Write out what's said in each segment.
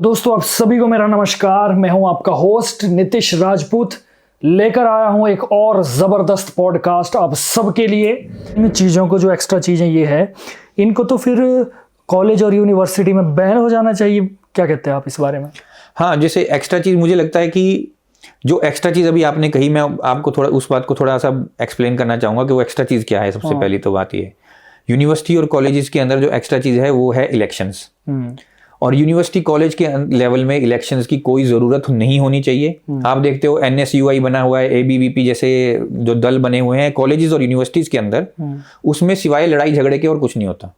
दोस्तों आप सभी को मेरा नमस्कार। मैं हूं आपका होस्ट नितिश राजपूत। लेकर आया हूं एक और ज़बरदस्त पॉडकास्ट आप सबके लिए। इन चीज़ों को जो एक्स्ट्रा चीज़ें ये है, इनको तो फिर कॉलेज और यूनिवर्सिटी में बैन हो जाना चाहिए। क्या कहते हैं आप इस बारे में? हाँ, जैसे एक्स्ट्रा चीज़ मुझे लगता है कि जो एक्स्ट्रा चीज़ अभी आपने कही, मैं आपको थोड़ा उस बात को थोड़ा सा एक्सप्लेन करना चाहूँगा कि वो एक्स्ट्रा चीज़ क्या है। सबसे पहली तो बात ये है, यूनिवर्सिटी और कॉलेजेस के अंदर जो एक्स्ट्रा चीज़ है वो है इलेक्शंस। और यूनिवर्सिटी कॉलेज के लेवल में इलेक्शंस की कोई ज़रूरत नहीं होनी चाहिए। आप देखते हो NSUI बना हुआ है, ABVP जैसे जो दल बने हुए हैं कॉलेजेस और यूनिवर्सिटीज़ के अंदर, उसमें सिवाय लड़ाई झगड़े के और कुछ नहीं होता।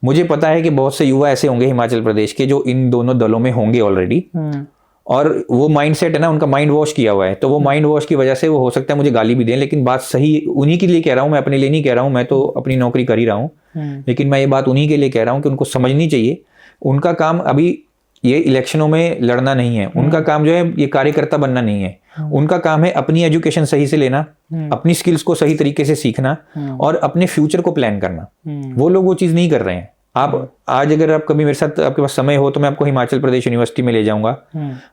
मुझे पता है कि बहुत से युवा ऐसे होंगे हिमाचल प्रदेश के जो इन दोनों दलों में होंगे ऑलरेडी, और वो माइंडसेट है ना, उनका माइंड वॉश किया हुआ है। तो वो माइंड वॉश की वजह से वो हो सकता है मुझे गाली भी दें, लेकिन बात सही उन्हीं के लिए कह रहा हूँ, मैं अपने लिए नहीं कह रहा हूँ। मैं तो अपनी नौकरी कर ही रहा हूँ, लेकिन मैं ये बात उन्हीं के लिए कह रहा हूँ कि उनको समझनी चाहिए। उनका काम अभी ये इलेक्शनों में लड़ना नहीं है, उनका काम जो है ये कार्यकर्ता बनना नहीं है। उनका काम है अपनी एजुकेशन सही से लेना, अपनी स्किल्स को सही तरीके से सीखना और अपने फ्यूचर को प्लान करना। वो लोग वो चीज़ नहीं कर रहे हैं। आप आज अगर आप कभी मेरे साथ, आपके पास समय हो तो मैं आपको हिमाचल प्रदेश यूनिवर्सिटी में ले जाऊंगा।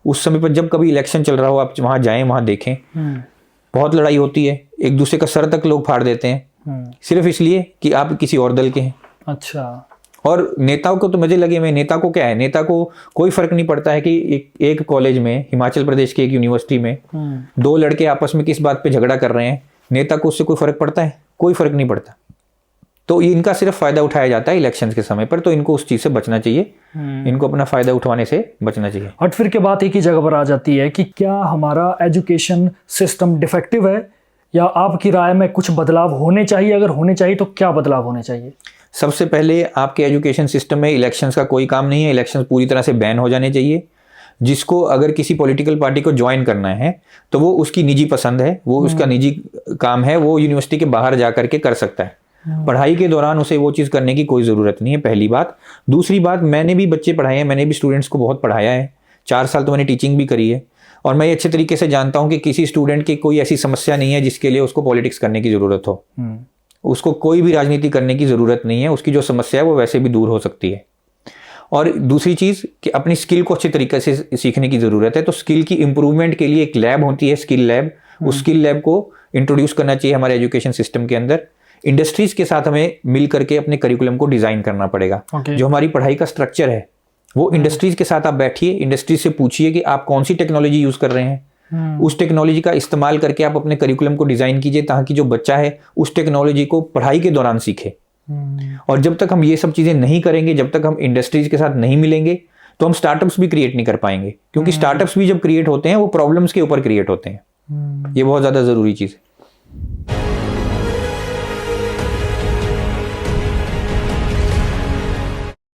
उस समय पर जब कभी इलेक्शन चल रहा हो, आप वहां जाएं, वहां देखें, बहुत लड़ाई होती है। एक दूसरे का सर तक लोग फाड़ देते हैं सिर्फ इसलिए कि आप किसी और दल के हैं। अच्छा। और नेताओं को तो मुझे लगे, मैं नेता को क्या है, नेता को कोई फर्क नहीं पड़ता है कि एक कॉलेज में, हिमाचल प्रदेश की एक यूनिवर्सिटी में दो लड़के आपस में किस बात पे झगड़ा कर रहे हैं। नेता को उससे कोई फर्क पड़ता है? कोई फर्क नहीं पड़ता। तो इनका सिर्फ फायदा उठाया जाता है इलेक्शंस के समय पर, तो इनको उस चीज से बचना चाहिए। इनको अपना फायदा उठवाने से बचना चाहिए। और फिर के बात एक ही जगह पर आ जाती है कि क्या हमारा एजुकेशन सिस्टम डिफेक्टिव है, या आपकी राय में कुछ बदलाव होने चाहिए? अगर होने चाहिए तो क्या बदलाव होने चाहिए? सबसे पहले आपके एजुकेशन सिस्टम में इलेक्शंस का कोई काम नहीं है। इलेक्शंस पूरी तरह से बैन हो जाने चाहिए। जिसको अगर किसी पॉलिटिकल पार्टी को ज्वाइन करना है तो वो उसकी निजी पसंद है, वो उसका निजी काम है, वो यूनिवर्सिटी के बाहर जा करके कर सकता है। पढ़ाई के दौरान उसे वो चीज़ करने की कोई ज़रूरत नहीं है, पहली बात। दूसरी बात, मैंने भी बच्चे पढ़ाए हैं, मैंने भी स्टूडेंट्स को बहुत पढ़ाया है। 4 साल तो मैंने टीचिंग भी करी है, और मैं ये अच्छे तरीके से जानता हूँ कि किसी स्टूडेंट की कोई ऐसी समस्या नहीं है जिसके लिए उसको पॉलिटिक्स करने की ज़रूरत हो। उसको कोई भी राजनीति करने की ज़रूरत नहीं है। उसकी जो समस्या है वो वैसे भी दूर हो सकती है। और दूसरी चीज़ कि अपनी स्किल को अच्छे तरीके से सीखने की ज़रूरत है। तो स्किल की इम्प्रूवमेंट के लिए एक लैब होती है, स्किल लैब। उस स्किल लैब को इंट्रोड्यूस करना चाहिए हमारे एजुकेशन सिस्टम के अंदर। इंडस्ट्रीज़ के साथ हमें मिल करके अपने करिकुलम को डिज़ाइन करना पड़ेगा। जो हमारी पढ़ाई का स्ट्रक्चर है वो इंडस्ट्रीज़ के साथ आप बैठिए, इंडस्ट्रीज से पूछिए कि आप कौन सी टेक्नोलॉजी यूज़ कर रहे हैं। उस टेक्नोलॉजी का इस्तेमाल करके आप अपने करिकुलम को डिज़ाइन कीजिए, ताकि जो बच्चा है उस टेक्नोलॉजी को पढ़ाई के दौरान सीखे। और जब तक हम ये सब चीज़ें नहीं करेंगे, जब तक हम इंडस्ट्रीज के साथ नहीं मिलेंगे, तो हम स्टार्टअप्स भी क्रिएट नहीं कर पाएंगे। क्योंकि स्टार्टअप्स भी जब क्रिएट होते हैं वो प्रॉब्लम्स के ऊपर क्रिएट होते हैं। ये बहुत ज़्यादा ज़रूरी चीज़ है।